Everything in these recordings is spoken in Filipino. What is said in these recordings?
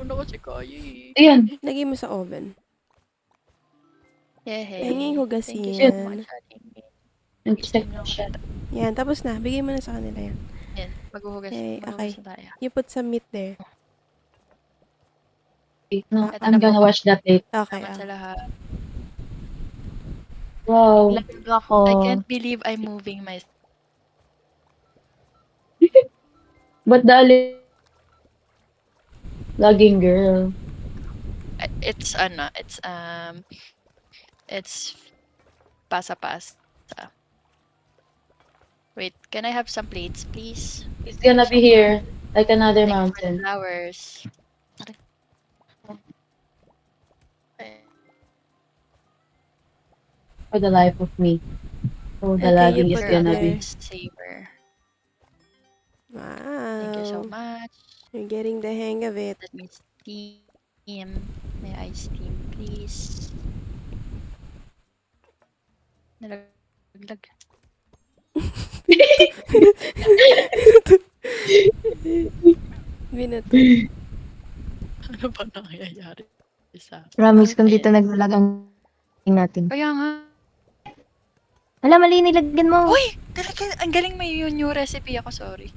ko na kasi kaya eh. Ayan. Lagay mo sa oven. Thank Pahinging you hugasin. so much, Ate. Nag-check Isim na lang siya. kita. Yan, tapos na. Bigay mo na sa kanila yan. Yan, maghuhugas Okay. na tayo. You put some meat there. No, Ito I'm na gonna po. wash that plate. Okay. Salamat sa lahat. Wow. Lag ako. I can't believe I'm moving my... But the lagging girl. It's pasa-pasa. Wait, can I have some plates, please? It's gonna be here, like another Thank you for the mountain. flowers. For the life of me. Oh, the Okay, lagging you is put You're a gonna be. lifesaver. Wow. Thank you so much. You're getting the hang of it. Let me steam. May I steam, please? Nalaglag. Binato. Ano ba nangyayari sa akin? Promise kung Ayan. dito naglalag ang natin. Kaya nga. Hala, mali nilagyan mo. Uy! Ang galing may yung new recipe ako, sorry.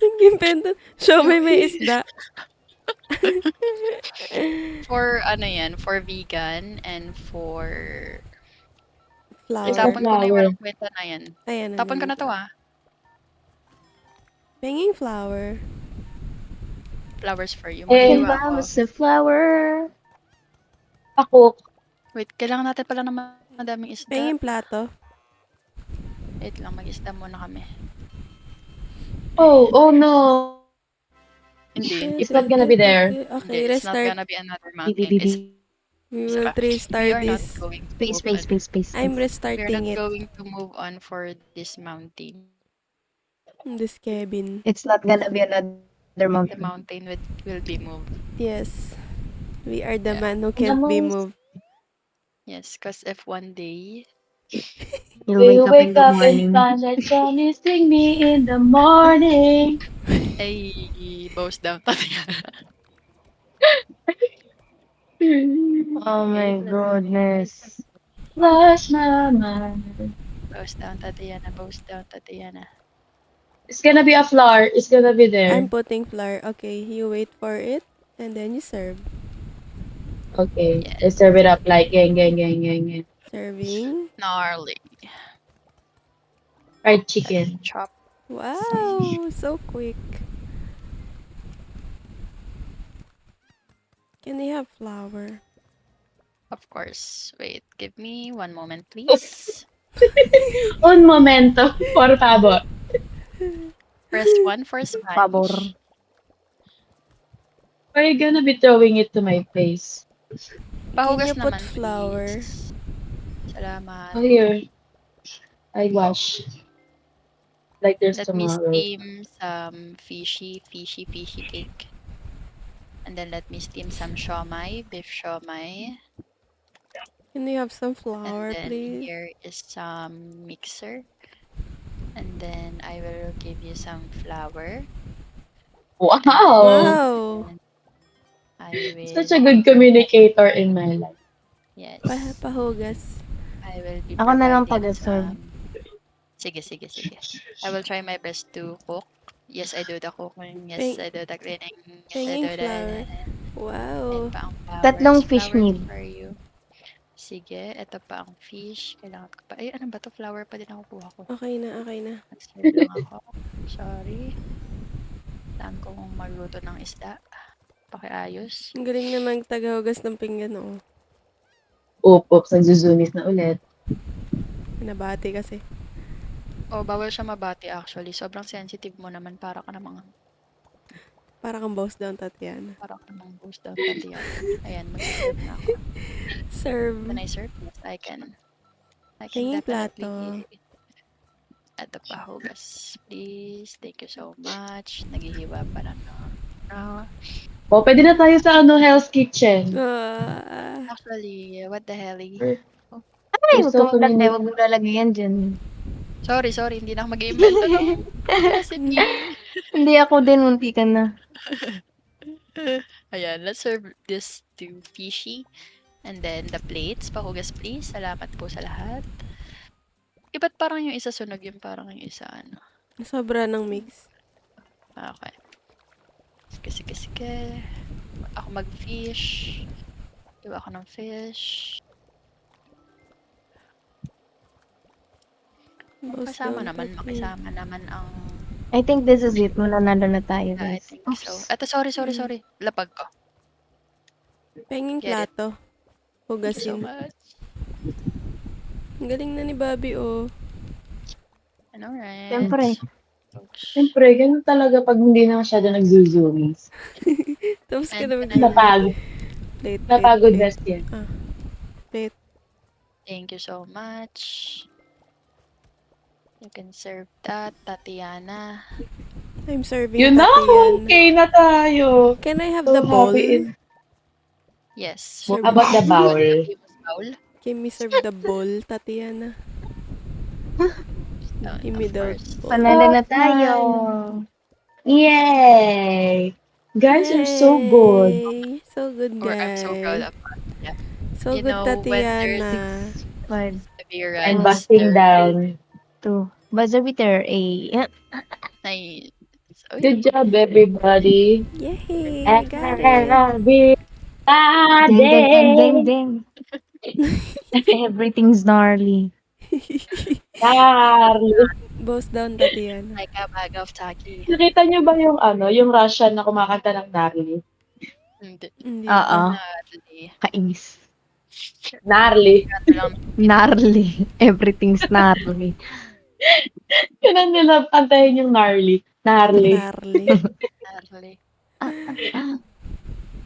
Ang gimpento. Show me may isda. For ano yan, for vegan and for... Flour. Itapon ko na yung Flour. walang kwenta na yan. Ayan. Tapon ko na to ah. Penging flour. Flowers for you. Eh, Maghiwa ako. Vamos sa flower. Ako. Wait, kailangan natin pala ng madaming isda. Penging plato. Wait lang, mag-isda muna kami. Oh no. Hindi. It's not gonna be there. Okay, It's not restart. gonna be another mountain. It's We will we restart are not this. going to Space, move space, on. space, space. I'm We're restarting not it. going to move on for this mountain. This cabin. It's not gonna be another The mountain. mountain will be moved. Yes. We are the Yeah. man who can't be most- moved. Yes, because if one day You'll We'll wake up in the and morning. find that sun is missing me in the morning. ay bows down Tatiana. Oh my goodness. Lost my mind. Bows down Tatiana. Bows down Tatiana. It's gonna be a flower. It's gonna be there. I'm putting flour. Okay, you wait for it and then you serve. Okay. Yeah. I serve it up like gang. Serving. Gnarly. Fried chicken. Chop. Wow, so quick. Can they have flour? Of course. Wait, give me one moment, please. Un momento, por favor. Press 1 for Spanish. Pabor. Are you gonna be throwing it to my face? Pahugas Can you put naman, flour? please. Salamat. Oh, here. I wash. Like there's Let me tomorrow. steam some fishy cake. And then let me steam some shawmai, beef shawmai. Can they have some flour, And then please? here is some mixer. And then I will give you some flour. Wow! Wow! I will... Such a good communicator in my life. Yes. Pahugas. I will be Ako na lang providing pag-serve. some... Sige. I will try my best to cook. Yes, I do the cooking. Yes, I do the cleaning. Yes, I Penging do flour. the... Wow. And pa ang flowers. Tatlong fish Flowers meal. for you. Sige, ito pa ang fish. Kailangan ko pa. Ay, ano ba to? Flower pa din ako kuha ko. Okay na. Nag-serve lang ako. Sorry. Saan kong magluto ng isda? Pakiayos. Ang galing naman tagahugas ng pinggan, oh. Oops, nagzuzunis na ulit. Nabati kasi. Oh, bawal siya mabati actually. Sobrang sensitive mo naman. Para ka namang boss down, Tatiana. boost down Tatiana. Ayan, mag-serve na ako. Serve. Can I serve? Yes, I can. Penging definitely. plato. Ito pa, hugas. Please. Thank you so much. Naghihiwa pa lang. Oh, pwede na tayo sa Hell's Kitchen. Actually, what the hell? Ay, You're huwag so kang maglalagay. communicative. Huwag mo lalagay yan dyan. Sorry. Hindi na ako mag-iimbento ng recipe. Hindi ako din, munti ka na. Ayan, let's serve this to Fishy. And then the plates, pahugas please. Salamat po sa lahat. Ba't parang yung isa sunog yung parang yung isa ano? Sobra ng mix. Okay. Sige. Ako mag-fish. Diba ako ng fish. Boss Makisama down naman, 13. makisama naman ang... I think this is it. Mananalo na tayo, Yeah, I guys. think Oops. so. Eto, sorry. Lapag ko. Penging Get it. plato. Thank you so Hugasin. much. Ang galing na ni Bobby, oh. I know, right? Siyempre. Siyempre, ganun talaga pag hindi na masyado nag-zoomies. Tapos ka And na can I- mag- Napagod. Plate, Napagod plate. best yan. Plate. Thank you so much. You can serve that, Tatiana. I'm serving Yun na, Tatiana. okay na tayo. Can I have So the bowl? happy in... Yes. Serve About the bowl. Famous bowl. Can me serve the bowl, Tatiana? No, Give me of the course. bowl. Panalo na tayo. Yay! Guys are so good. Yay! So good, Or I'm so proud guys. of us. Yeah. So You good, know, when there's Tatiana. 5, To be right. And busting down. 2. Buzzer beater, A. Nice. Oh, Good job, everybody. Yay! We got it. Everybody. Ding, ding. Everything's gnarly. Charlie. Boss down, Tatiana. like a bag of taki. Nakita niyo ba yung yung Russian na kumakanta ng Narly? Hindi. Hindi Oo. pa. Nadali. Kainis. Narly. Ano lang, Gnarly. Everything's gnarly. Yun ang nila kantahin yung Narly. Narly. Narly. nadali.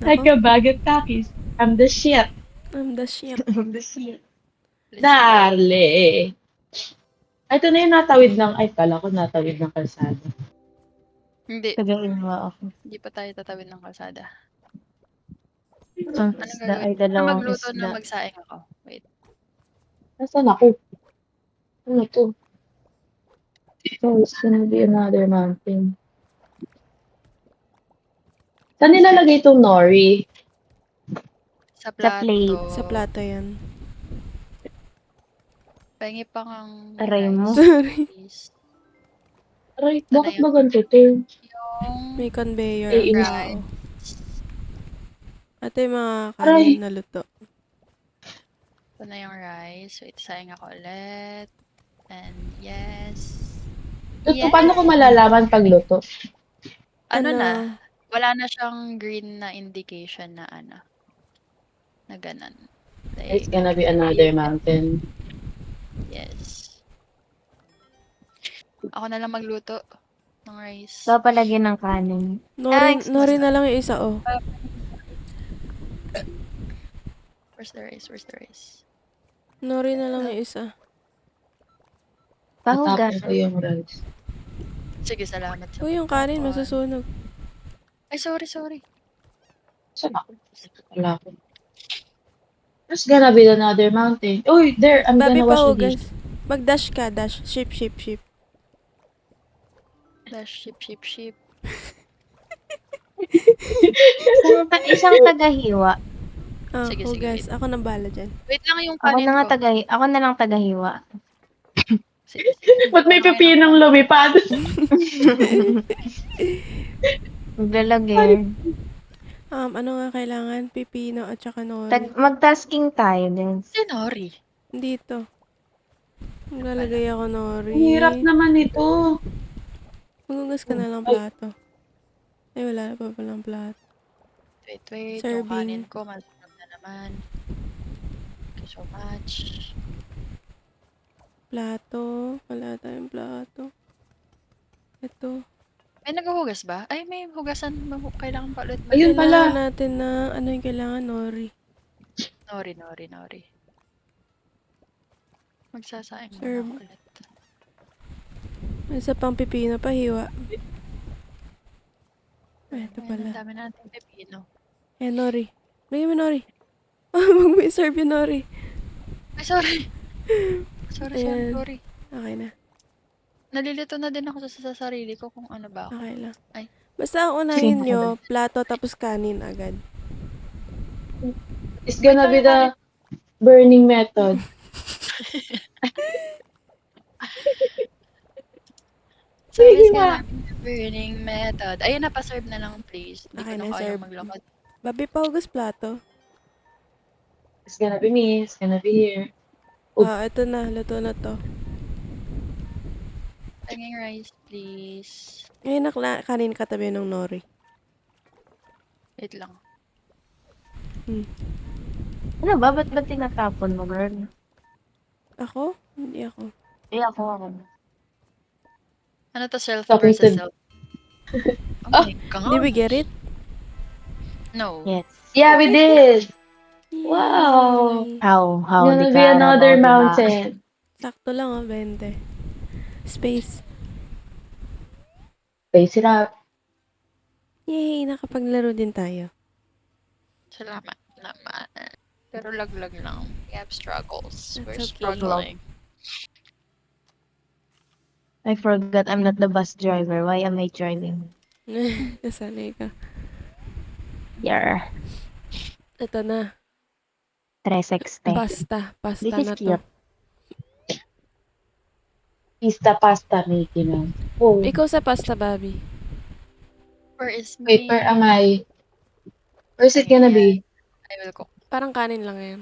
Like Nako, a bag of takis. I'm the shit. I'm the shit. Let's go. Narly. Ito na yung natawid ng, ay kala ko natawid ng kalsada. Hindi. Tagain mo ako. Hindi pa tayo tatawid ng kalsada. Ang Anong isda gagawin? ay dalawang Magluto na isda. magsaing ako. Wait. Nasaan ako? Ano to? Oh, it's gonna be another mountain. Saan nilalagay itong nori? Sa Sa plate. plato. Sa plato yan. Pengi pa ngang Aray mo. Sorry. rice. Aray, Ito na bakit yung- ba ganito to? Yung May conveyor Eh, ang ina- tao. Ito yung mga Aray. kanin na luto. ito na yung rice. Wait, saing ako ulit. And yes. Ito, paano ko malalaman pag luto? Ano na? Wala na siyang green na indication na ano. Na ganun. It's Like, gonna be another mountain. yes. Ako na lang magluto ng rice. So, palagyan ng kanin. Nori na lang yung isa, oh. Where's the rice? Where's the rice? Nori na lang yung isa. Pahugas. Natapon ko yung rice. Sige, salamat. sa Uy, yung kanin pagkakuan. masusunog. Ay, sorry. Saan ako? Wala ko. There's gonna be another mountain. Uy, there! I'm Babi gonna pa wash the hugas. dishes. Mag-dash ka, dash. Ship. Dash, ship. Isang tagahiwa. Ah, Sige, hugas. wait. Ako nang bala dyan. Wait lang yung Ako kanin na nga ko. ako na lang tagahiwa. Sige. Ba't may pipinong lumipad? Maglalagay. Ano nga kailangan? Pipino at saka nori. Mag-tasking tayo din. Sinori. Dito. Maglalagay ako nori. Ang hirap naman ito. Maghugas ka na lang plato. Ay, wala pa palang plato. Wait. Yung Serving. kanin ko, masarap na naman. Thank you so much. Plato. Wala tayong plato. Ito. May naghuhugas ba? Ay, may hugasan. Kailangan pa ulit. Ayun Kailangan pala. natin na, ano yung kailangan? Nori. Nori. Magsasaing muna Serve. ako ulit. May isa pang pipino pa, hiwa. Ay, ito Ayan, pala. ang dami natin pepino. Ayan, nori. Bigyan mo nori. Mag-serve yung nori. Ay, sorry. Sorry. Ayan. Sorry. Okay na. Nalilito na din ako sa sarili ko kung ano ba ako. Okay lang. Ay. Basta ang unahin nyo, plato tapos kanin agad. It's gonna be the burning method. So, Sige it's nga. gonna be the burning method. Ayun na, pa-serve na lang please. Hindi Okay ko na na, kayang serve. maglakad. Babi, pahugas plato. It's gonna be me. It's gonna be here. Ito na. Luto na to. Tanging rice please. Ngayon na kanin katabi ng nori. Wait lang. Ano ba? Ba't ba tinatapon mo, girl? Ako? Hindi ako. Ako. Ano to, self Talking versus to- self? Oh my God. Did we get it? No. Yes. Yeah, we did. Wow. Yay! How Gonna di be ka another diba? mountain. Sakto lang 20. Space. Face it up. Yay! Nakapaglaro din tayo. Salamat naman. Pero laglag lang. We have struggles. That's We're okay. struggling. I forgot I'm not the bus driver. Why am I driving? Nasanay ka. Yeah. Ito na. 360. Pasta. Pasta This is na to. cute. Pasta, Mickey Mouse. Oh, Ikaw sa pasta, Bobby. Where is wait, me? where am I? Where's it gonna be? I will cook. Parang kanin lang yan.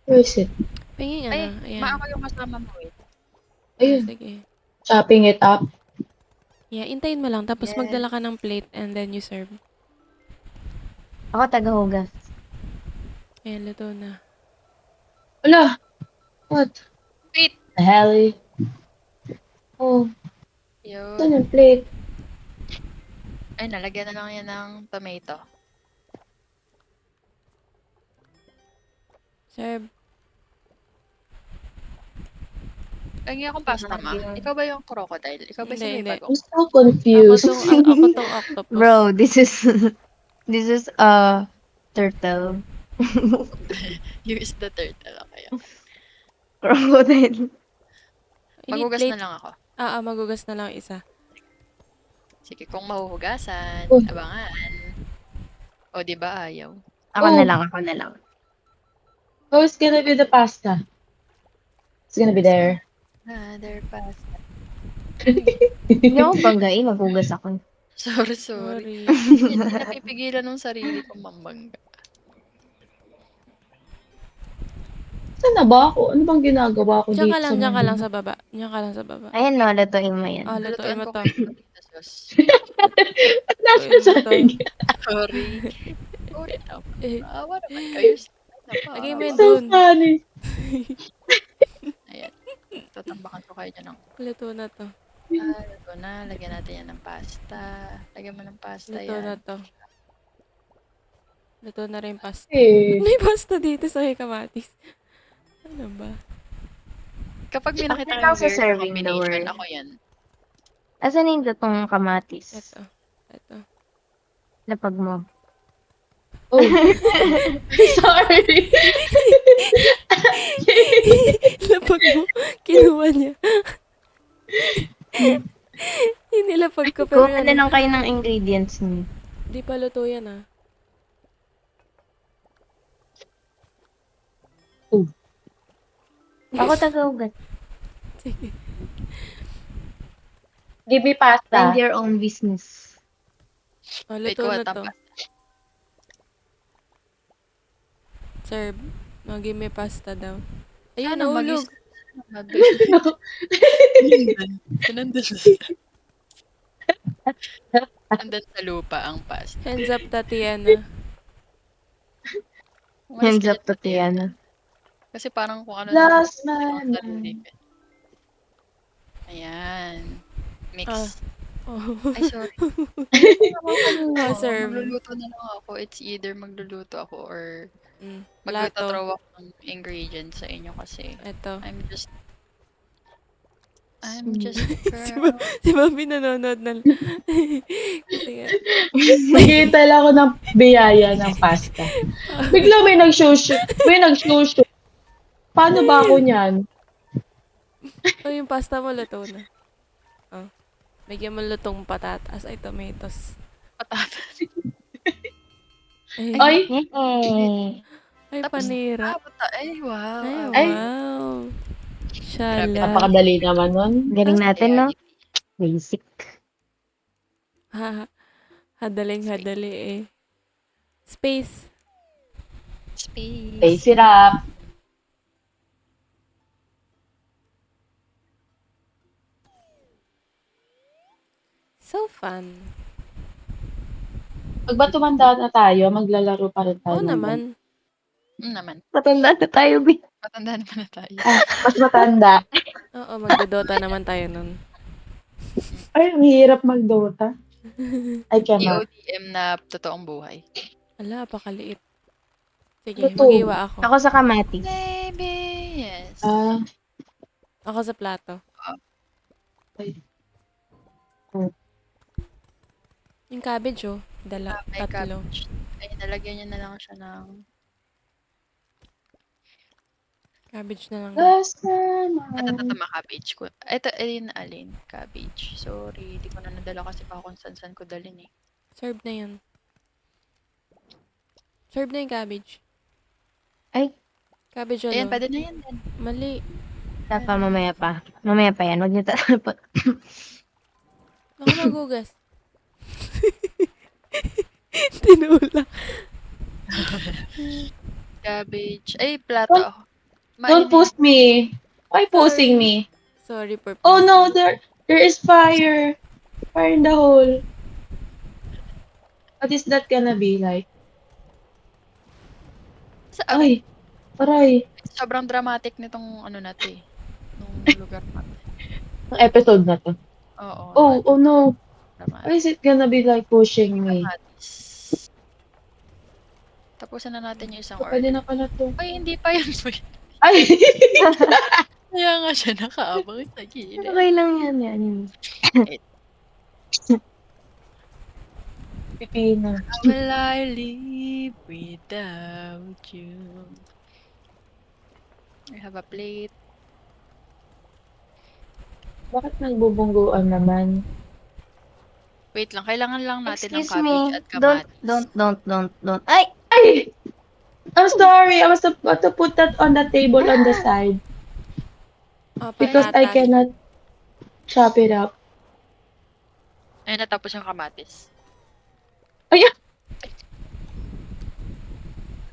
Where is it? Pingin Ay, ano. Ayan. ako yung kasama mo eh. Ayun. Sige. Chopping it up. Yeah, intayin mo lang. Tapos Yes. magdala ka ng plate and then you serve. Ako tagahugas. Ayan, luto na. Wala. What? Wait. The hell? Oh, Yun. saan yung plate? Ay, nalagyan na lang yan ng tomato. Serve. Lagi akong pasta, ma. Ikaw ba yung crocodile? Ikaw ba Hindi, si may hindi. bagong? I'm so confused. Ako tong octopus. Bro, this is a turtle. You is the turtle. Okay. Crocodile. I need Magugas plate. na lang ako. Magugas na lang isa. Sige, kung mahuhugasan, Oh. abangan. O, di ba ayaw? Ako Oh. na lang, ako na lang. How is gonna be the pasta? It's gonna be there. Another pasta. Hindi ako banggain, maghugas ako. Sorry. Sorry. Hindi napipigilan ng sarili kong mambangga. Saan na ba ako? Ano bang ginagawa ko Diyan dito ka lang, sa diyan ka mundo? lang sa baba. Diyan ka lang sa baba. Ayan no, lutuin mo yan. Lutuin mo ko to. kayo sa sauce. Ba't nasa sa Ito. akin? Sorry. Sorry na. Eh, Awa naman kayo. Lagay mo yun So dun. funny. Ayan. Tatambakan ko kayo dyan ng Luto na to. luto na. Lagyan natin yan ng pasta. Lagyan mo ng pasta Luto na yan. to. Luto na rin pasta. Eh, May pasta dito sa may kamatis. Ano ba? Kapag may nakita lang kang sa weird serving the combination, word. ako yan. Asan yung datong kamatis? Ito. Lapag mo. oh. Sorry. Lapag mo. Kinuha niya. Inilapag ko pero Kuha na lang kayo ng ingredients niyo. di pa luto yan ah. Ako tagahugas. Sige. Give me pasta. Mind your own business. Wait, Luto kuha na to. tapa. Serve. Give me pasta daw. Ayun, Ano, nahulog. Nandun sa lupa ang pasta. Hands up, Tatiana. Umalis Hands ka up dyan, to Tiana. Kasi parang kung ano Lost na my ang sarili mind. ko. Ayan. Mix. Oh. Ay, sorry. Serve. Magluluto na lang ako. It's either magluluto ako or Plato. magtatraw ako ng ingredients sa inyo kasi Ito. I'm just Si, si Bobby nanonood na. Kasi nga. Nakita lang ako ng biyaya ng pasta. Bigla may nag-shoot. Paano ba ako niyan? Oh, yung pasta mo luto na. Oh. Bigyan mo lutong patatas. Ay, tomatoes. Patatas. Ay, Ay! Yay! ay Tapos, panira. ay, wow. Ay, Ay! wow. Grabe Shala. naman. Napakadali naman nun. Galing natin, no? Reality. Basic. Ha, hadaling-hadali eh. Space. Stay Space. sirap. So fun. Pag ba tumanda na tayo, maglalaro pa rin tayo Oo ng naman. Naman. Matanda na tayo, B. Matanda naman na tayo. Mas matanda. Oo, magdodota naman tayo nun. Ay, ang hirap mag-Dota. I cannot. EODM na totoong buhay. Ala, apakaliit. Sige, Ano to? mag-iwa ako. Ako sa kamatis. Maybe, yes. Ako sa plato. Ay. Yung cabbage, oh. May Tatlo. cabbage. Ay, nalagyan niya na lang siya ng... Cabbage na lang. Last Natatama cabbage ko. Ito, ayun, alin? Cabbage. Sorry, di ko na nadala kasi pa kung saan ko dalhin eh. Serve na yun. Serve na yung cabbage. Ay, Cabbage Ayan, alone. pwede na yan din. Mali. tapa mamaya pa. Mamaya pa yan. Huwag niyo tatapot. Ako magugas. Tinulak. Cabbage. Ay, plato ako. Don't post me. Why posting me? Sorry for Oh no, posting. there is fire. Fire in the hole. What is that gonna be like? Ay, aray. Sobrang dramatic nitong ano natin eh. Nung lugar natin. Ang episode na to. Oo. Oh no. Dramatic. Why is it gonna be like pushing me? Dramatis. Tapusin na natin yung isang So, pwede order. na pala to. Ay, hindi pa yan. Ay! Kaya nga siya nakaabang sa gilid. Okay lang yan. Yan. Pipino. How will I live without you? I have a plate. Bakit nagbubungguan naman? Wait lang, kailangan lang natin ng Excuse cabbage me. at kamatis. Don't. Ay! Ay! I'm sorry. I was about to put that on the table on the side. Oh, Because I patatas. cannot chop it up. Ay, natapos yung kamatis. Ay!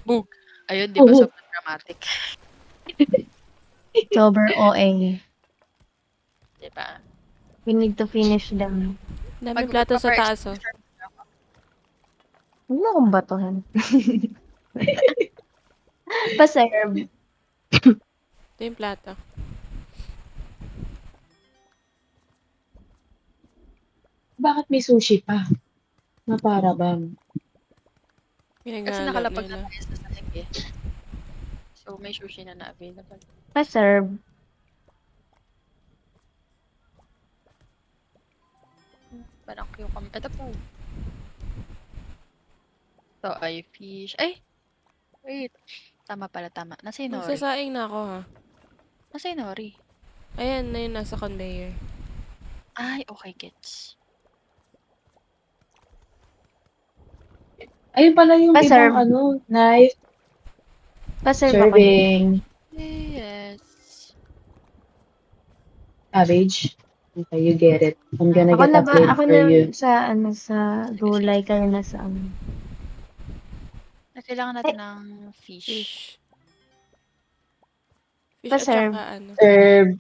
Boog! Ayun, di ba Oo. sobrang dramatic? Sober OA. Di ba? We need to finish them. Dami plato sa taas, oh. Huwag na akong batuhan. Pa-serve. Ito yung plato. Bakit may sushi pa? Na para bang? Kasi Pinagalo nakalapag na nila. tayo sa sahig eh. So, may sushi na na-available. Pa-serve. Parang cucumber. Ito po. Ito ay fish. Ay! Wait. Tama pala, tama. Nasa yung nori? Magsasaing na ako, ha. Nasa yung nori? Ayan, na yun, nasa conveyor. Ay, okay, gets. Ayun pala yung Pa-serve. ibang ano, knife, Pa-serve ako. serving, Yes. cabbage. Okay, you get it. I'm gonna Ako get na a ba? plate Ako for na you. sa gulay kayo na sa Kailangan natin ng fish. Fish. Fish at Pa-serve. saka ano. Serve.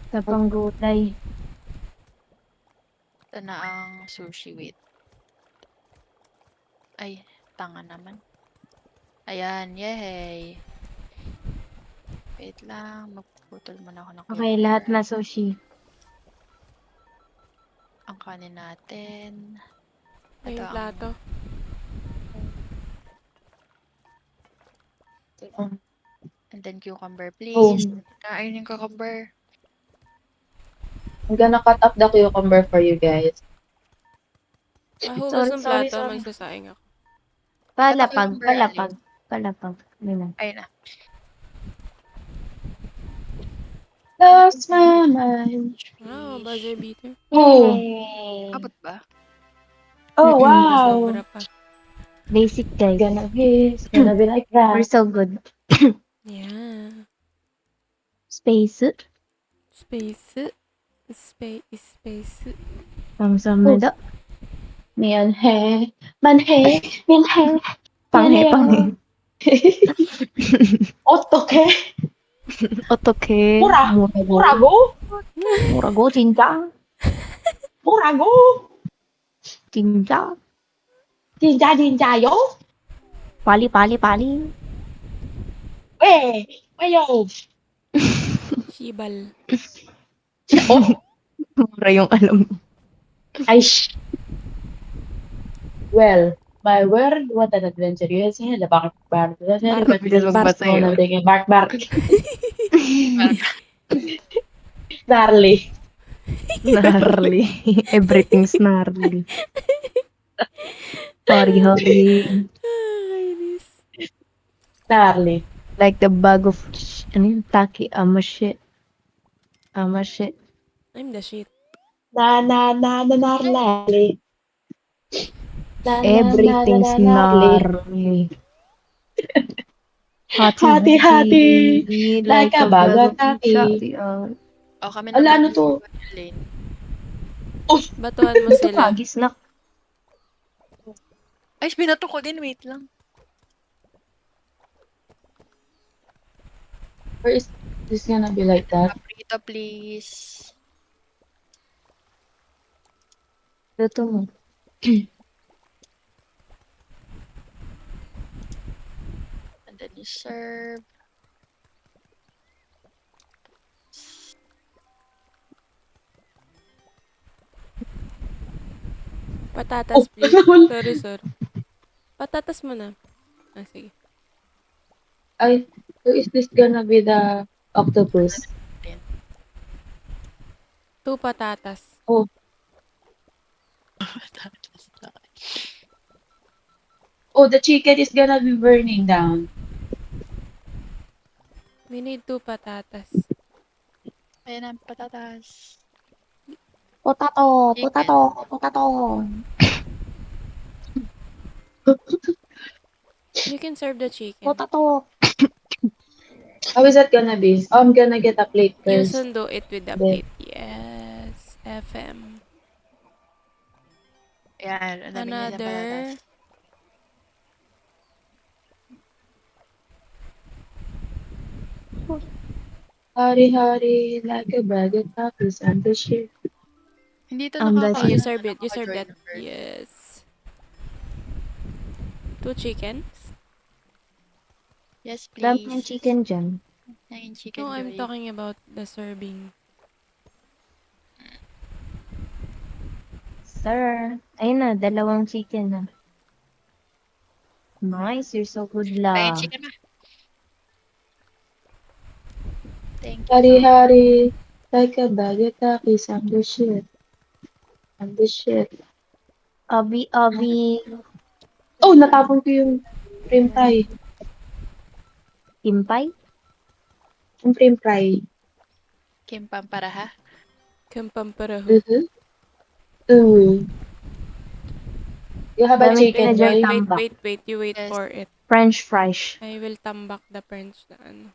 sa panggulay. Ito na ang sushi. Wait. Ay, tanga naman. Ayan, yay! Wait lang, magpuputol muna ako ng Okay, cucumber. lahat na sushi. Ang kanin natin. Ay, yung ang- plato. And then cucumber, Oh. please. Kain yung cucumber. I'm gonna cut up the cucumber for you guys. Mahugas ng Sorry. plato, magsasaing ako. Palapag. cucumber, Palapag. Yun na. Ayun na. Lost my mind. Wow, buzzer beater. Oh, Yay! Abot ba? oh wow. Sobra pa. Basic, guys. It's gonna be like We're that. so good. Yeah. Space. Space. Space. Oh, Pangsamada. mian he, man he, min he, Panghe, panghe. Otoke, Otoke. mura, Murago. murago, Murago, chincha. murago, Chincha. jinja yo, Pali, pali, pali. wayo. Shibal. Oh, Mura yung alam. ay, well, my word, what an adventure. Yes, the bark, bark, Bark, but Bilis please, bark. magbasa no, yun. nandang bark, bark, Parang gnarly, Gnarly. Everything's gnarly. Sorry, sorry. Kainis. gnarly. Like the bag of ano yun? Taki shit. Shit. I'm the shit. Gnarly. Everything's Gnarly. gnarly. Hati, Hati, hati, like like a a bag of bagataki. shati. o kami Ala, naman ano yung to? lane. Oh, Batuan mo Ito sila. pagis na. Ay, binato ko din. Wait lang. or is this gonna be like that? Paprito, please. Ito mo. And then you serve. Patatas, Oh, please. naman. Sorry. Patatas mo na. Ah, sige. Ay, so is this gonna be the octopus? Din. 2 patatas. Oh, oh, the chicken is gonna be burning down. We need 2 patatas. Ayan ang patatas. Potato, Chicken. potato. You can serve the chicken. Potato. How is that gonna be? Oh, I'm gonna get a plate You first. sundo it with the Then, plate. Yes. FM. Ayan. Ang dami niya ng patatas. Another. hari, like a bag of tacos and the shit. Hindi ito Ang Oh, you nakakaano serve na it. You serve nakaka-join that. number. Yes. 2 chickens? Yes, Dami ng please. chicken dyan. Yung chicken No, I'm joy. talking about the serving. Sir. Ayun na, 2 chicken na. Nice, you're so good Ayan, la. chicken na. Thank you, ma'am. Hari, like a bag of tacos and the shit. And the shit. Abi. Oh, natapon ko yung cream pie. Timpay? Yung cream pie. Kim Pamparaha. Kampamparaho. Mm-hmm. Ooh. You have a Dami chicken, na dyan Joy? tambak. Wait. You wait Yes. for it. French fries. I will tambak the French na ano.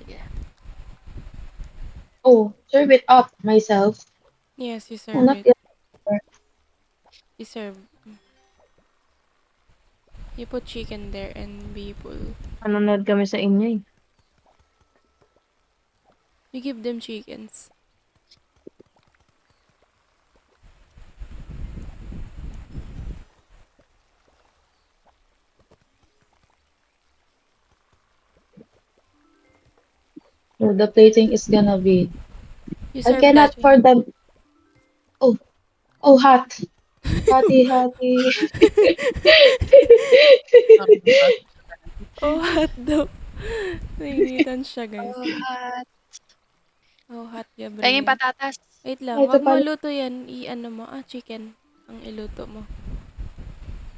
Sige. Oh, serve it up myself. Yes, you Oh, serve not it. yet. You serve. You put chicken there and people. Nanonood kami sa inyo eh. You give them chickens. So the plating is gonna be. You I serve cannot that. for them. Oh, oh, hot. Hati. Oh, hot daw. Nainitan siya, guys. Oh, hot. Oh, hot, Pahingin Gabriel. patatas. Wait lang, Ito wag mo pala. luto yan. I-ano mo. Chicken. Ang iluto mo.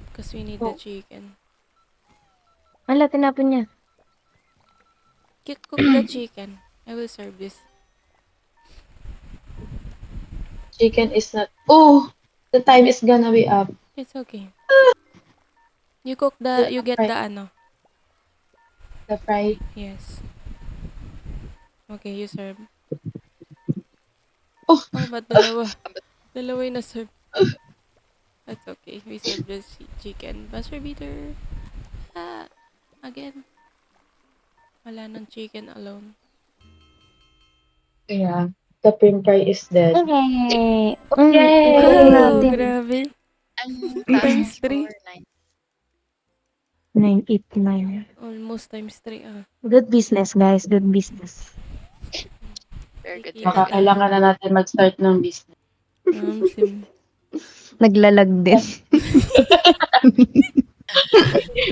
Because we need the Oh. chicken. Ala, tinapon niya. Cook the chicken. I will serve this. Chicken is not... Oh! The time is gonna be up. It's okay. You cook you get Fry. the ano. The fry. Yes. Okay, you serve. Oh! Oh, ba't dalawa? Dalawa yung na-serve. That's okay. We serve the chicken. Buzzer beater. Ah, again. Wala ng chicken alone. Yeah. The pin fry is dead. Okay. Okay. Ikutin Wow, natin. grabe. Ang taas Times ng three. score, 9. 989. Almost times 3 ah. Good business, guys. Good business. Very good, Kikita very good. Kailangan na natin mag-start ng business. Sim. Naglalag din.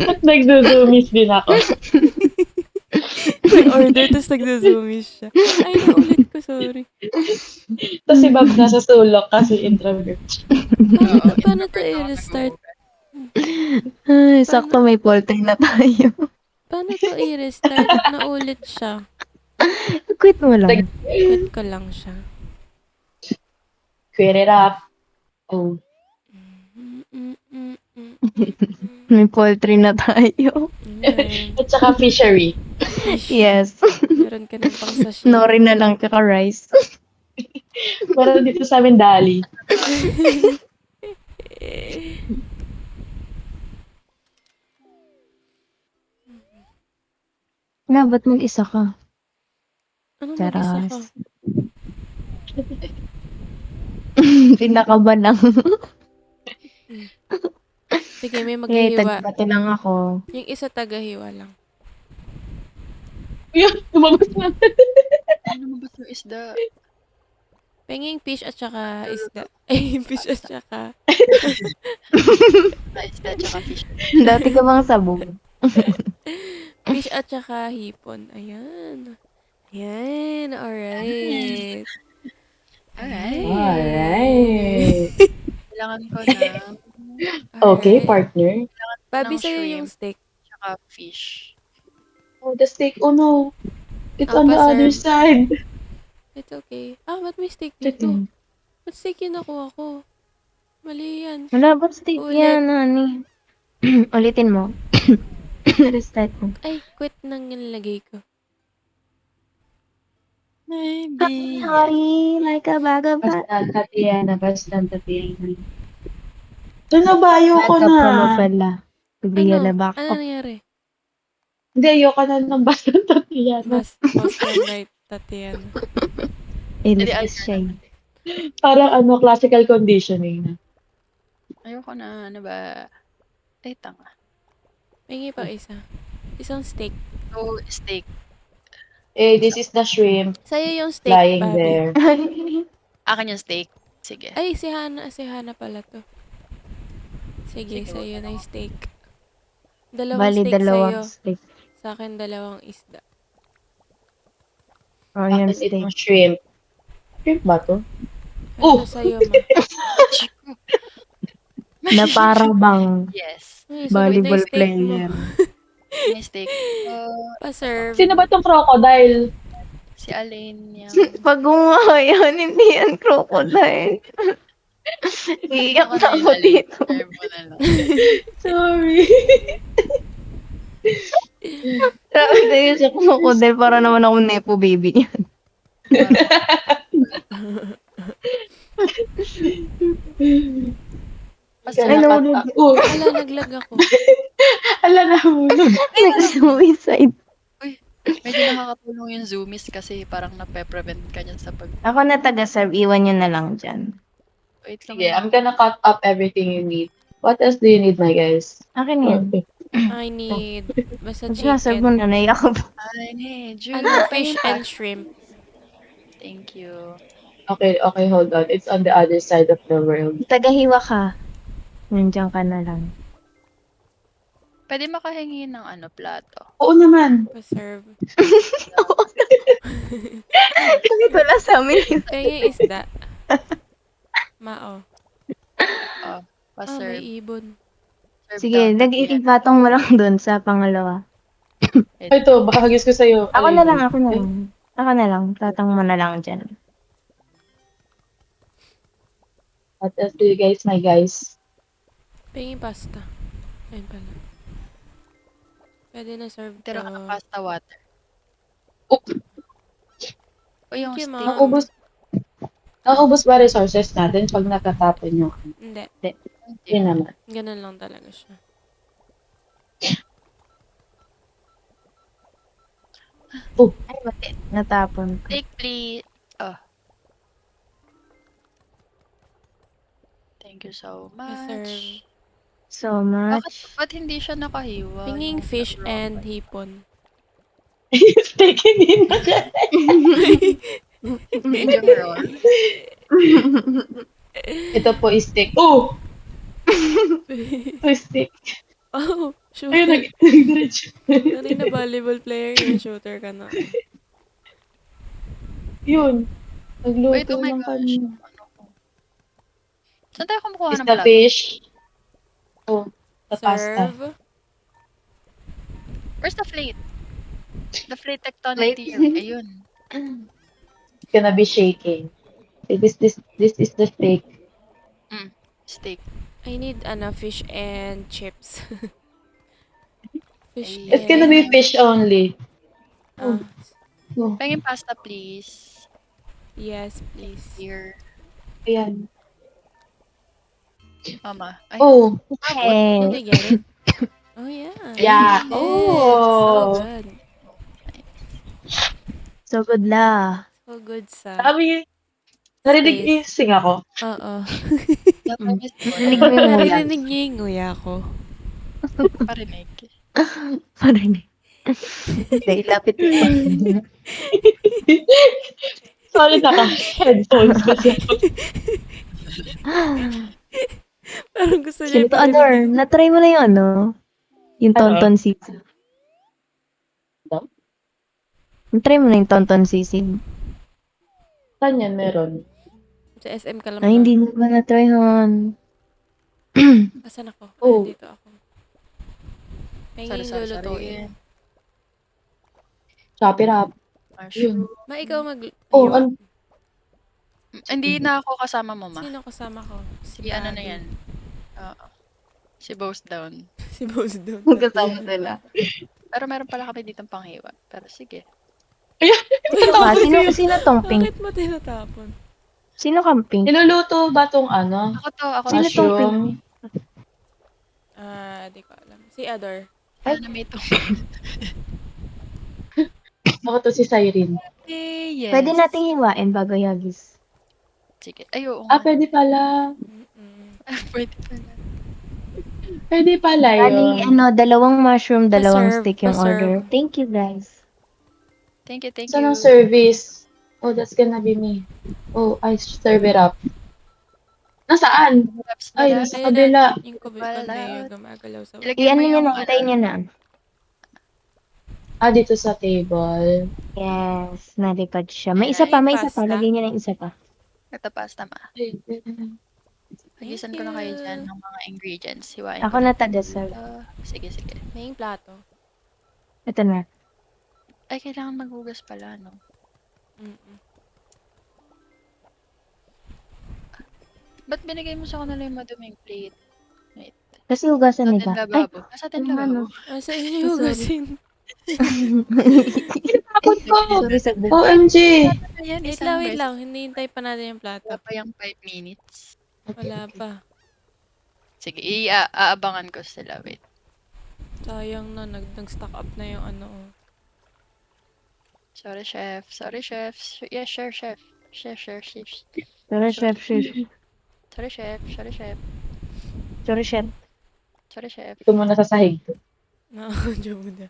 At nagzo-zoomies din ako. May order, tapos nagzo-zoomish siya. Ay, naulit ko, sorry. Tapos si Bob nasa sulok kasi introvert. Paano to i-restart? Ay, sakto may poultry na tayo. Paano to i-restart? Naulit siya. Quit mo lang. Quit ko lang siya. Quit it up. Oh. May poultry na tayo. Ayan. At saka fishery. Fish. Yes. Meron ka ng pang sashimi. Nori na lang tsaka rice. Meron dito sa amin dali. Na, ba't mag-isa ka? Ano mag-isa ka? Charas. Pinakaban lang. Sige, may Okay, maghihiwa. tagbati lang ako. Yung isa tagahiwa lang. Yun, lumabas na. Ano lumabas yung isda? Penging fish at saka isda. Ay, fish at saka. Isda tsaka fish. Dati ka bang sabog? Fish at saka hipon. Ayan. Ayan, alright. Alright. Alright. Kailangan ko na Okay, Alright. partner. Babi ng sa'yo yung shrimp. steak. tsaka fish. Oh, the steak. Oh no. It's Oh, on the other pa-serve. side. It's okay. Ah, ba't may steak dito? Ba't steak yung nakuha ko? Mali yan. Wala, ba't steak Ulit. yan, honey? Ulitin mo. Restart mo. Ay, quit nang nilagay ko. Maybe. Honey, like a bag of Basta Tatiana. Basta Tatiana. Ito na ba? Ayoko Backup na. mo pala. Bigyan na Ano? back Ano up. nangyari? Hindi, ayoko na ng basta Tatiana. Austrian right, Tatiana. Iris siya. Parang ano, classical conditioning. Ayoko na. Ano ba? Ay, tanga. May pa isa. Isang steak. So, steak. Eh, this is the shrimp Sa'yo yung steak, lying Bobby. there. Akin yung steak. Sige. Ay, si Hana pala to. Sige, Sige, sa'yo wag na yung steak. Dalawang Bali, steak dalawang sa'yo. steak. Sa akin, dalawang isda. Oh, yung Akin steak. itong shrimp. Shrimp ba to? Ito sa'yo, ma. Na para bang Yes. Ay, sabay na volleyball yung steak mo. player. May steak. Pa-serve. Sino ba tong crocodile? Si Alain yung... Pag gumawa yan, hindi yan crocodile. Iiyak na ako dito. Serve mo na lang. Sorry. Sabi na yun sa crocodile, para naman ako nepo baby niyan. Pasarap. Ay, nahulog. Oh, Ala, naglag ako. ala na hulog. Nag-suicide. Medyo nakakatulong yung zoomies kasi parang nape-prevent ka niyan sa pag... Ako na taga-serve, iwan nyo na lang dyan. Wait lang. Sige, I'm gonna cut up everything you need. What else do you need, my guys? Akin yan. Okay. I need basta Sinaserve mo chicken. na, naiyak ko. I need you. Ano, fish and shrimp. Thank you. Okay, okay, hold on. It's on the other side of the world. Tagahiwa ka. Nandiyan ka na lang. Pwede makahingi ng ano, plato. Oo naman. Pa-serve. Bakit wala sa amin? Kaya yung isda. Mao. Oh, Ah, pa-serve. may ibon. Serve Sige, down. nag-iipatong mo lang dun sa pangalawa. Ay, ito, baka hagis ko sa'yo. Ako Alay, na lang, Lord. ako na lang. Ako na lang. Tatang mo na lang dyan. What else do you guys, my guys? Pingin pasta. Ayun pala. Pwede na serve to. Tira ka ng pasta water. Oh, O yung Thank you, steak. Mom. naubos ba resources natin pag nakatapon yung Hindi. yun naman. Ganun lang talaga siya. Ay, mati. Natapon ko. Steak, please. Oh. Thank you so Deserve. much. So much. Ba't hindi siya nakahiwa? Pinging yung fish raw and one? hipon. Steak, hindi na siya. Medium raw. Ito po is steak. Oh! Ito is steak. Oh, Ayun, shooter. nag-diretso. Kanina volleyball player, ngayon shooter ka na. Yun. Wait, Nagluto oh my ng gosh. kanya. Ano ko? Saan tayo kumukuha Is ng the plato? fish. Oh, the pasta. Serve. Where's the plate? The plate tectonic Plate? theory. Ayun. It's gonna be shaking. This is the steak. Steak. I need fish and chips. Fish Ay. It's gonna be and... fish only. Ah, Oh, Pengin pasta, please. yes, please. Here. ayan. Mama. Ay, Oh, Did I Hey. get it? Oh, yeah. yeah. Yes. So Oh. good. So good la. So good sa... Sabi, narinig Space. niyo yung sing ako. Oo. narinig ko. Narinig mo yung nguya. Narinig niyo yung nguya ko. Parinig. Parinig. Dahil lapit mo. Sorry, naka-headphones kasi ako. Parang gusto niya Sino to, Ador? iparinig. Na-try mo na yung ano? Yung Ano? tonton sisig. Ano? Na-try mo na yung tonton sisig. Saan yan meron? Sa SM ka lang Ay, ba? hindi mo ba na-try hon? Asan ako? Oh. Dito ako. Penging Sari-sari. lulutuin. Chop it up. Mushroom. Ma, ikaw mag... Oh, Aywa. Hindi na ako kasama mo, ma. Sino kasama ko? Si ano na Bobby. yan. Oo. Si Boast Down. Si Boss doon. Kasama sila. Pero meron pala kami ditong panghiwa. Pero sige. Sino tong pink? Bakit mo tinatapon? Sino kang pink? Niluluto ba tong ano? Ako Sino tong pink? Mushroom? Di ko alam. Si Ador. Ano may ito? Ako to si Cyrene. Yes. Pwede nating hiwain bago yagis. Sige. Ay, oo Ah, nga. pwede pala. Pwede pala. Pwede pala Bali, yun. dalawang mushroom, dalawang Pa-serve, steak yung pa-serve. order. Thank you, guys. Thank you. Saan ang service? Oh, that's gonna be me. Oh, I serve it up. Nasaan? Ay, nasa Ayun kabila. na, yung Wala. conveyor gumagalaw sa... Ilagay Iyan mo niya yung na, hintayin niya na. Ah, dito sa table. Yes, nalikod siya. May isa pa, may isa pa. Pasta. Lagyan niya ng isa pa. Ito pasta, ma. Ay, Hagisan ko na kayo dyan ng mga ingredients. Hiwain Ako ko na lang. ta-dessert. Sige. May plato. Ito na. Ay, kailangan maghugas pala, no? Mm-mm. Ba't binigay mo sa kanila yung maduming plate? Wait. Kasi hugasan Sa nila. atin Ay, lababo. Sa atin ano nga, lababo. Ah, sa inyo hugasin. Tapos ko. sorry sa buhay. OMG. Ayan, Wait isang lang, beses. Hinihintay pa natin yung plato. Wala pa yung 5 minutes. Wala pa. Sige, aabangan ko sila. Wait. Sayang na, nag-stock up na yung ano. Sorry, chef. Yes, sure, chef. Chef. Sorry, chef. Sorry, chef. Sorry, chef. Sorry, chef. Ito muna sa sahig ko. Nakakadyo mo na.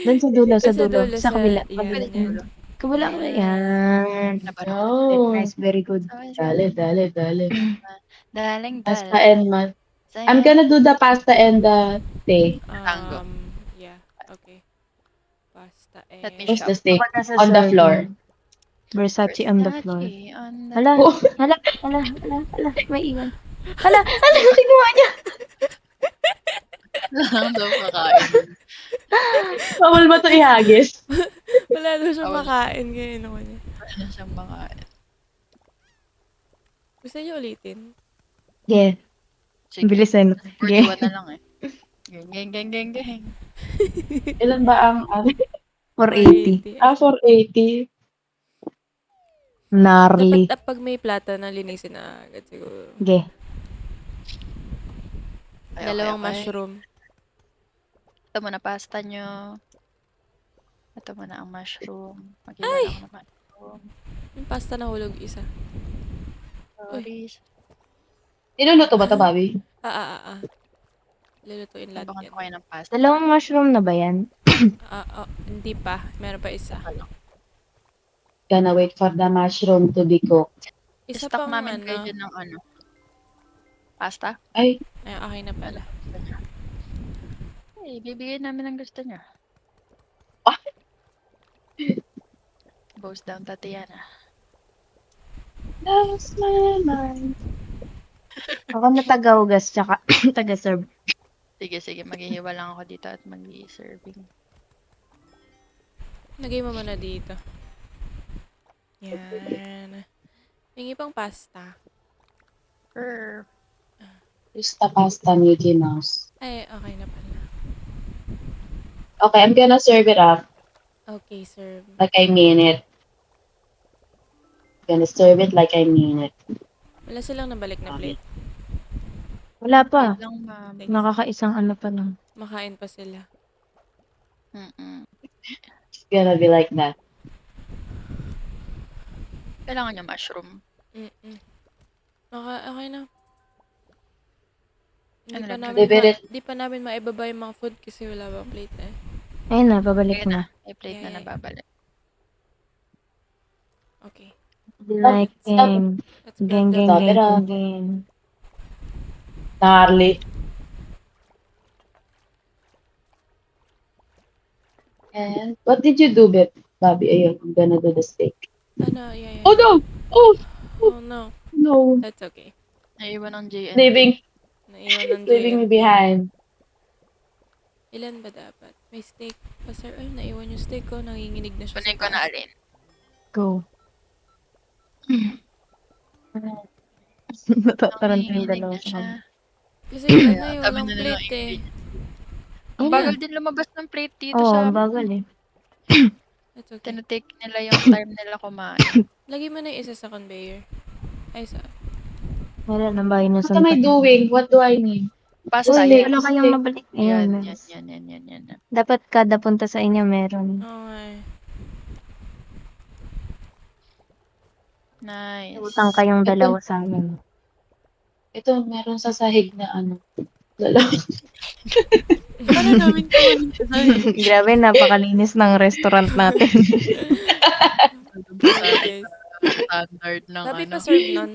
Doon sa dulo, sa Sa dulo. dulo, Sa kabila. yan, Pwede yan. dulo. Kabila ko na yan. Nabarang. Oh. Nice, very good. Dale. Daling. Pasta and I'm gonna do the pasta and the steak. Tango. Yeah, okay. Pasta Let me and... Where's the steak? Ako nasa On the serving. floor. Versace on the floor. On the... Hala, Oh. hala, may iwan. Hala, kinuha niya. Lang daw kakain. Bawal ba 'to ihagis? Wala daw siyang Bawal. makain kaya naman niya. Wala na siyang makain. Gusto niyo ulitin? Yeah, Sige. bilisan. 41 Yeah. na lang eh. Geng, geng, geng, geng, geng. Ilan ba ang ano? 480. 480. Gnarly. Dapat pag may plata na linisin na agad siguro. Yeah. Okay, Dalawang okay. mushroom. Ito muna pasta nyo. Ito muna ang mushroom. Mag-iwan ako ng mushroom. Yung pasta na hulog isa. Sorry. Niluluto ba 'to, Bobby? Lulutuin lahat Nabangan yan. ko kayo ng pasta. Dalawang mushroom na ba yan? Hindi pa. Meron pa isa. Gonna wait for the mushroom to be cooked. Isa Stock pang namin kayo ano. dyan ng ano. Pasta? Ay, Ay, okay na pala. Gusto nyo. Hey, bibigyan namin ang gusto nyo. Ah! Bows down, Tatiana. that's my mind. Ako na taga-ugas tsaka taga-serve. Sige, sige. Maghihiwa lang ako dito at mag-i-serving. Lagay mo muna dito. Yan. Hingi pang pasta. Sure. Gusto pasta, Mickey Mouse. Ay, okay na pala. Okay, I'm gonna serve it up Okay, serve. like I mean it. Gonna serve it like I mean it. Wala silang nabalik na plate. Wala pa. Wait lang, ma'am. Nakakaisang ano pa lang. Makain pa sila. It's gonna be like that. Kailangan nyo mushroom. Okay na. Ano lang, Di pa namin maibaba yung mga food kasi wala bang plate eh. Ayun na, babalik Ayun na. May plate Yeah, na nababalik. Okay. Like, gang, Let's gang, grab gang, that. Stop it gang, up. gang. Gnarly. And what did you do, Bobby? Ayun, I'm gonna do the steak. Yeah. Oh no! Oh! Oh no. No! That's okay. Naiwan ng JN. Naiwan ng Leaving me JNT. behind. Ilan ba dapat? May steak pa, sir. Ay, naiwan yung steak ko. Nanginginig na siya Kunin ko na alin. Go. Natataranta yung Nanginginig dalawa na sa siya. kami. Kasi ano Kaya, eh, sabi walang na lang plate eh. ingredient. Ang Ayun bagal na. din lumabas ng plate dito Oo, sa ang bagal eh. That's okay. tinatake nila yung time nila kumain. Lagi mo na yung isa sa conveyor. Ay, sa... Wala nang bahay na What am I doing? What do I need? Pasta Uy, yan. Wala kayong mabalik. Yan, Ayun. yan. Dapat kada punta sa inyo meron. Okay. Nice. Utang kayong dalawa sa amin. Ito, meron sa sahig na ano. Dalawa. Paano namin kumain sa sahig? Grabe, napakalinis ng restaurant natin. Sorry, guys. Standard ng Babi ano. pa-serve nun.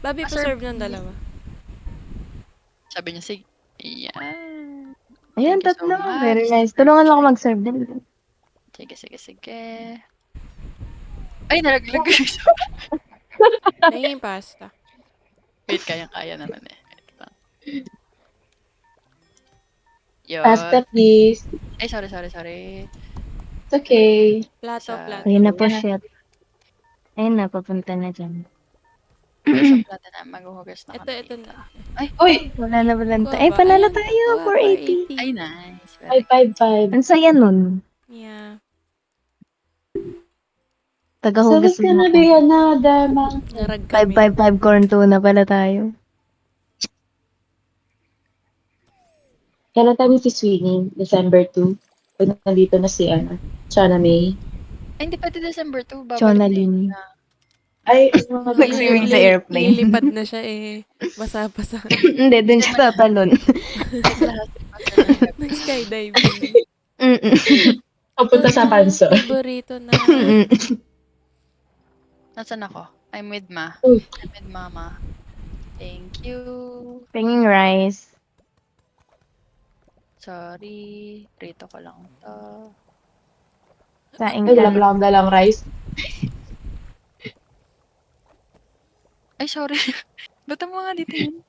Babi Pa-serve pa-serve nun dalawa. Sabi niya, sige. Yan. Ayan, Thank you so tatlo. much. Very nice. Tulungan lang ako mag-serve din. Sige. Ay, nalaglag. Nahingin pasta. Wait, kaya naman eh. Wait lang. Yun. Pasta, please. Ay, sorry. It's okay. Plato. Ayun na po, Yan na. shit. Ayun na, papunta na dyan. Sa plato na, maghuhugas na kami Ito dito. na. Uy! Wala na balanta. Kuha Ay, ba? panalo Ayan, tayo. kuha, 480. Ay, nice. Very 555. Ang saya nun. Yeah. So Tagahugas it's gonna mo be ako. another month. Narag kami. 555 corn tuna pala tayo. Kailan tayo siswinging? December 2. Pag nandito na si Chana May. Ay, hindi pati December 2. Babalik Chona na yun. Lini. Ay, Nag-swimming sa airplane. Lilipad na siya eh. Basa-basa. Hindi, dun siya tatalon. Nag-skydiving. papunta sa Panso. Favorito na. Nasaan ako? I'm with Ma. Uy. I'm with Mama. Thank you. Pinging rice. Sorry. Rito ko lang to. Saing Ay, wala ka. pala akong dalang rice. Ay, sorry. Ba't mo nga dito yun?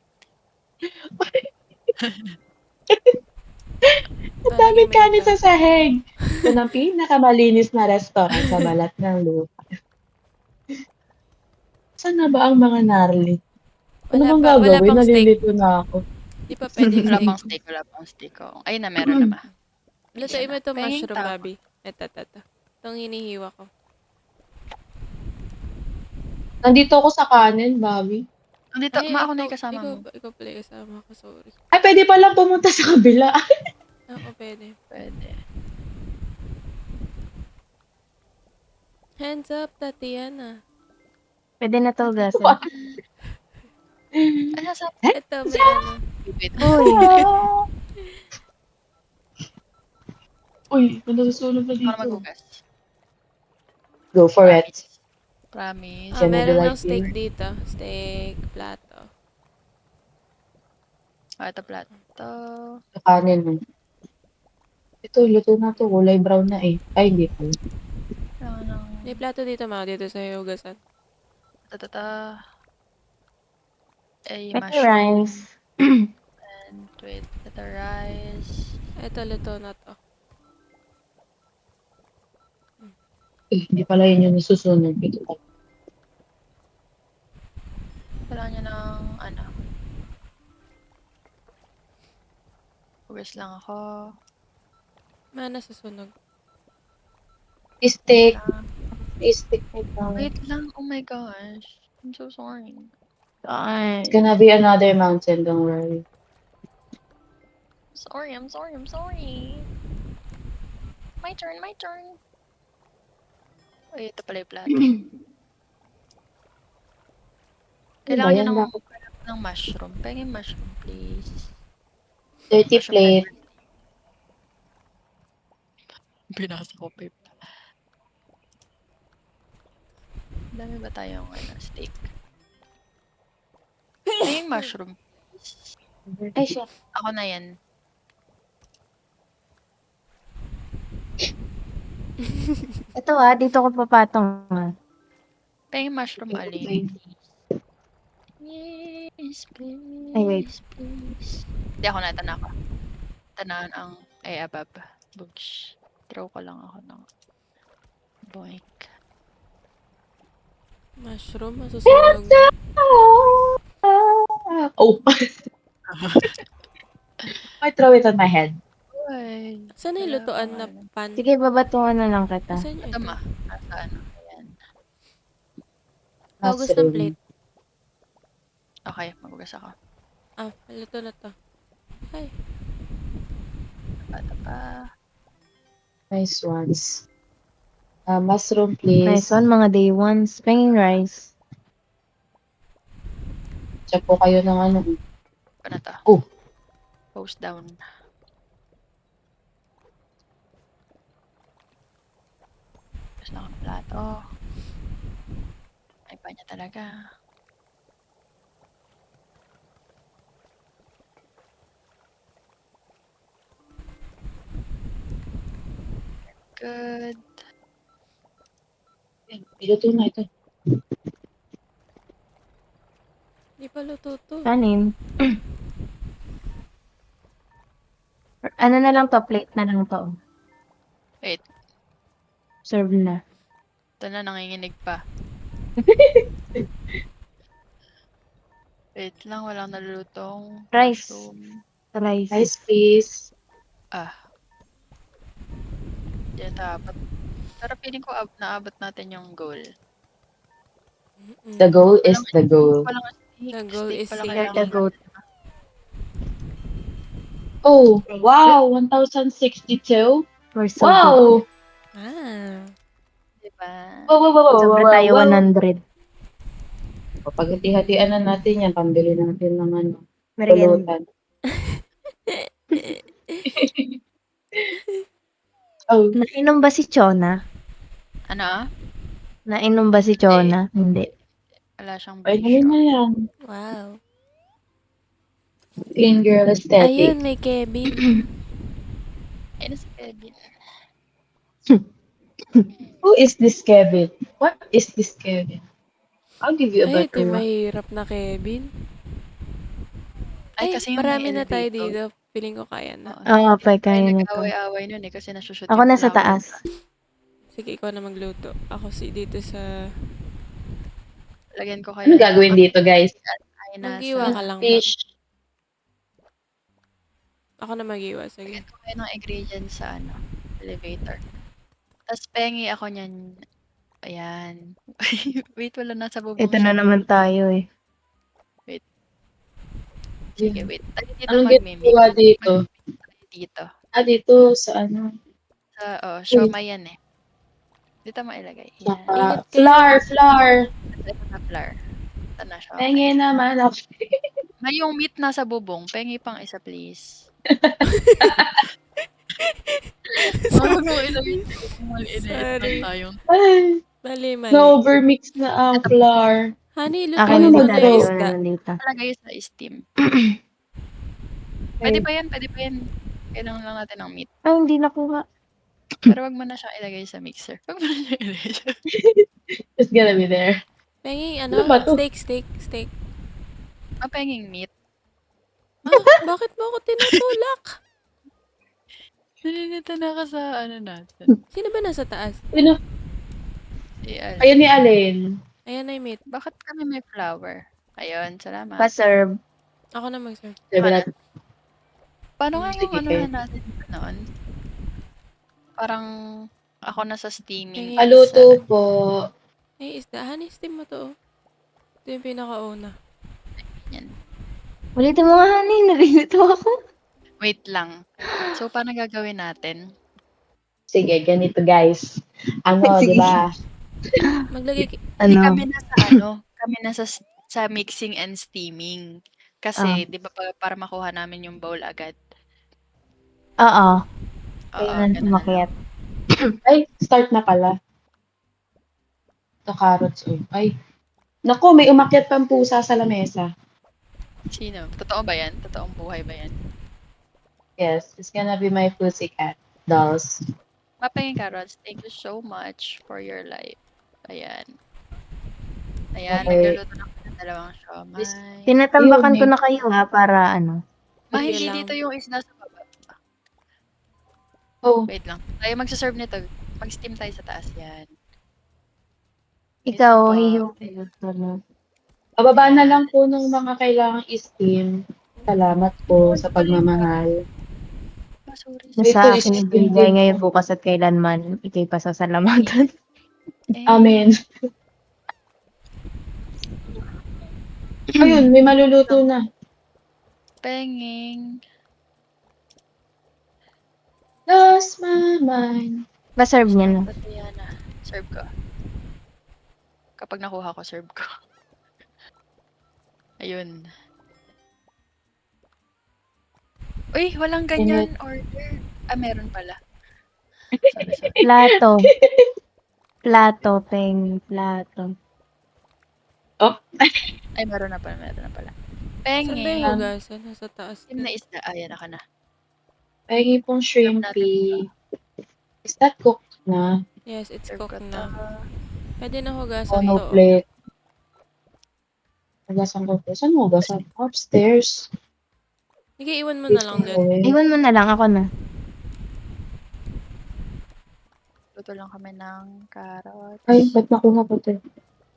Ang Lalagyan daming mo kanin dito. sa sahig. Ito ng pinakamalinis na restaurant sa balat ng lupa. Saan na ba ang mga narly? Ano bang Wala gagawin? pang steak. Nalilito na ako. Di pa pwedeng Wala steak. pang steak, wala pang steak. Oh. Ayun na, meron na ma. Lutuin mo itong Pengeng mushroom, tao. Bobby. Ito. Itong hinihiwa ko. Nandito ako sa kanin, Bobby. Dito, ma ako na yung kasama mo. ikaw pala yung kasama ko, sorry. Ay, pwede palang pumunta sa kabila. Oo, pwede. Pwede. Hands up, Tatiana. Pwede na to hugasan. Ano sa Ito, may ano. bibit? Uy, Uy, nasusunog na Para dito. maghugas. Go for it. Promise. Gonna be Meron like ng steak you. dito. Steak, plato. Ito plato. Sa kanin mo. Ito, luto na to. Kulay brown na eh. Ay, hindi pa. May plato dito, ma. Dito sa hugasan. Tatata. A may mushroom. rice. And with the rice. Ito, luto na to. Eh, hindi pala yun yung nasusunog. Ito pa. Kailangan niya ng ano. Hugas lang ako. Mana sa sunog. Steak. Ah, Steak may brown. wait lang. Oh my gosh. I'm so sorry. It's gonna be another mountain, don't worry. Sorry, I'm sorry. My turn. Ay, ito pala yung plato. Kailangan niya Ayan, ng mushroom. Pengin mushroom, please. dirty Mushroom plate. Binasa ko pa yung dami ba tayong steak? Pengin mushroom, please. Ay, siya. Ako na yan. Ito dito ko papatong. Pengin mushroom, Okay. alin. Yes, please. Ay, wait. Please. Hindi ako na, ito ako. Tanahan ang, ay, abab. Books. Throw ko lang ako ng boink. Mushroom, masusunog. Oh. I throw it on my head. Uy. Saan yung lutuan na pan? Sige, babatungan na lang kita. Saan yung Ito ito? ma. Nasa ano. Ayan. Hugas ng plate. Okay, magugas ako. Luto na to. Ay, Bata pa. Nice ones. Mushroom, please. Nice one, mga day ones. Penging rice. Check po kayo ng ano. Ano na to? Oh. Post down. Gusto na ako ng plato. Ay pa niya talaga. Good. Piluto na ito. di pa luto to. Kanin. Ano na lang to? Plate na lang to. Wait. Serve na. Ito na, nanginginig pa. Wait lang, walang nalulutong Rice. mushroom. Rice. Rice, please. Di dapat. Pero feeling ko naabot natin yung goal. The goal is the goal. Walang steak. The goal Steak is pala steak. kailangan The goat. natin. Oh, wow. 1,062. We're so good. Wow. Diba? Wow. Sobra tayo 100. Pag-hati-hatian na natin yan. Pambili natin ng ano. Merienda. Pulutan. Oh. Nainom ba si Chona? Ano? Nainom ba si Chona? Hindi. Wala siyang Ay, bisyo. na yan. Wow. Clean girl aesthetic. Ayun, may Kevin. Ay, nasa Kevin. Who is this Kevin? What is this Kevin? I'll give you a Ay, ito better yung one. mahirap na Kevin. Ay, Ay, kasi yung marami may na tayo elevator. dito. Feeling ko kaya na. Oo. Oo, Ay, kaya na to. nag-away-away nun eh, kasi nasushoot Ako yung nasa flower. taas. Sige, ikaw na magluto. Ako dito sa... Lagyan ko Ano kaya gagawin dito, guys? ay Mag-iwa nasa, ka lang ba? Fish. Ako na mag-iwa. Sige. lagyan ko kaya ng ingredients sa ano, elevator. Tapos pengi ako niyan. Ayan. Wait, wala nasa bubong Ito na siya. naman tayo eh. Sige, wait. Tayo dito Anong magmimix. ginagawa dito? Tayo dito. Dito sa ano? Sa, Uy. siomay yan eh. Dito mo ilagay. Yan. Saka, Ingat kayo. flour. Ito na flour. Ito na Pengi siomay. naman ako. May yung meat nasa bubong. Pengi pang isa, please. Huwag mo ilagay sa bubong. Maliit lang Sorry. tayong. Ay, Mali. na-overmix na ang flour. Honey, Akin lutuin Ano mo din na mag-throw? yung tayo isda. na nandito. Talagay sa steam. Ay, Pwede pa yan, pwede pa yan. Kailangan lang natin ng meat. Ay, hindi nakuha. Pero wag mo na siyang ilagay sa mixer. Wag mo na siyang ilagay sa... it's gonna be there. Pengi, Ano ba to? steak. Mapenging meat. Bakit mo ako tinutulak? Naninita na ka sa ano natin. Sino ba nasa taas? Sino? Si Al. Ayun ni Alin. Ayan na yung meat. Bakit kami may flower? Ayun, salamat. Pa-serve. Ako na mag-serve. Sabi natin, Paano nga yung sige, anuhan natin noon? Parang ako na sa steaming. Pengi. paluto po. Ay, isda. Honey, steam mo to. Ito yung pinakauna. Yan. Ulitin mo nga, honey. Nalilito ako. Wait lang. So, paano gagawin natin? Sige, ganito guys. Ano, Sige. di ba? Maglagay... Hindi Ano? kami na sa ano, kami na sa mixing and steaming. Kasi, di ba, para makuha namin yung bowl agad. Oo. Oo, Kailan ganun na lang. umakyat. Ay, start na pala. The carrots. Ay. Naku, may umakyat pang pusa sa lamesa. Sino? Totoo ba yan? Totoong buhay ba yan? Yes, it's gonna be my pussycat dolls. Mapenging carrots, thank you so much for your life. Ayan. Ayan, Okay. nagluluto na ako ng dalawang siomay. Tinatambakan Ayun, ko eh. na kayo ha, para ano. Ma, Sige hindi lang. dito yung isda sa baba. Oh, Wait lang. Tayo magsaserve nito. Mag-steam tayo sa taas. Yan. Ikaw, Isa pa. hihiwa ko na. pababa na lang po ng mga kailangang steam. Salamat po sa pagmamahal. Ah, sorry. Wait, Nasa ito akin is ibigay steam ngayon po. bukas at kailanman. Ikay pasasalamatan. Eh, Amen. Ayun, may maluluto na. Penging. Lost my mind. Pa-serve niya na. Tatiana. Serve ko. Kapag nakuha ko, serve ko. Ayun. Uy, walang ganyan order. Ah, meron pala. Sorry. Plato. Plato, peng. Plato. Ay, meron na pala. Saan ba Penging. yung hugasan? Nasa taas. Steam na isda. Ayan, naka na. Pahingi pong shrimpy. Is that cooked na? Yes, it's Serve ko cooked to. na. Pwede na Oh, hugasan no to. plate. Hugasan ko po. Saan mo hugasan? Upstairs. Sige, iwan mo na lang dun. Iwan mo na lang, ako na. Luto lang kami ng carrots. Ay, ba't nakuha ko ito?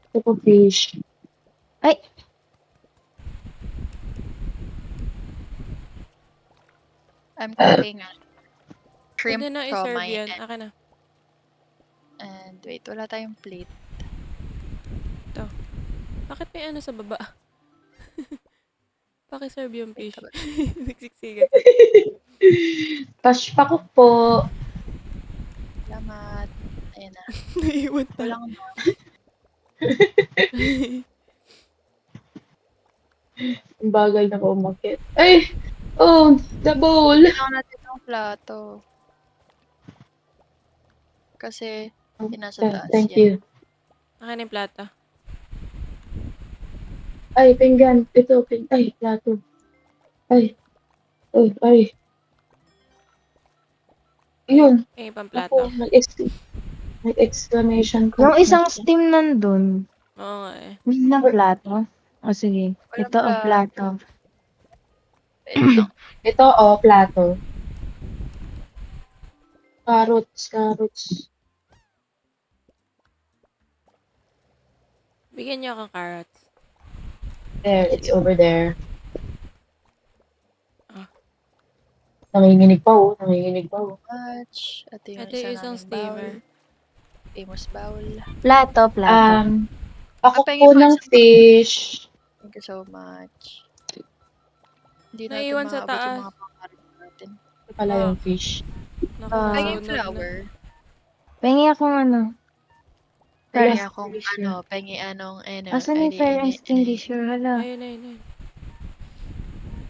Ito po fish. Ay, I'm cooking shrimp Pwede na i-serve siomay yan. Akin na. and wait, wala tayong plate. Bakit may ano sa baba? Paki-serve yung Wait, fish. taba. Siksiksikan. Pashpakok po. Salamat. Ayan na. Naiwan tayo. Walang Ang bagal na po umakit. Ay! Oh, the bowl. kailangan natin ng plato. Kasi, nasa taas Thank yan. you. Akin yung plata. Ay, pinggan. Ito, ay, plato. Ay. Ay. Yun. Eh, pang Ako, plata. nag-exclamation ko. yung isang steam nandun. Oo nga eh. May lang plato. O sige, Walang ito ang plato. Wait lang. Ito, plato. Carrots. Bigyan niyo akong carrots. There, it's over there. Ah. Nanginginig pa, oh. Much. Ito yung Ito isa yung isang naming steamer. bowl. Famous bowl. Plato. Pakok Pengi po po ng isang fish. Thank you so much. Hindi natin Naiwan sa maabot yung taas. mga pangarap natin. Ito pala Ah. yung fish. Naku, Pengi yung nasunog na. flower. Pengi akong ano. Fire Pengi akong extinguisher. pengi anong, Asan yung fire extinguisher? Hala. Ayun. Uy,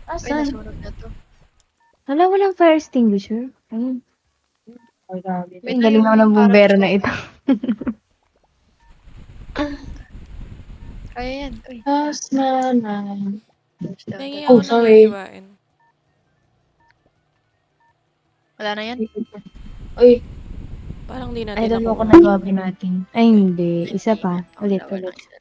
Asan? nasunog na to. Hala, walang fire extinguisher. Ayun. Ay, grabe. Ang galing naman ng bumbero na ito. Kaya yan. Uy, Tapos naman. Nahingi Oh, ako ng sorry. hihiwain. wala na yan? Uy, Parang di Ay, natin dalawa ko nakuha. nagawa natin. Ay, hindi. Isa Hindi pa. nga. Oh, Ulit. wala ng isa.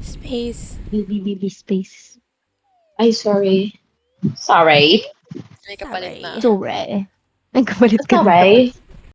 Space. BBBB space. ay, sorry. May kapalit na. Sorry. Sorry. Ay, kapalit ka na. Sorry.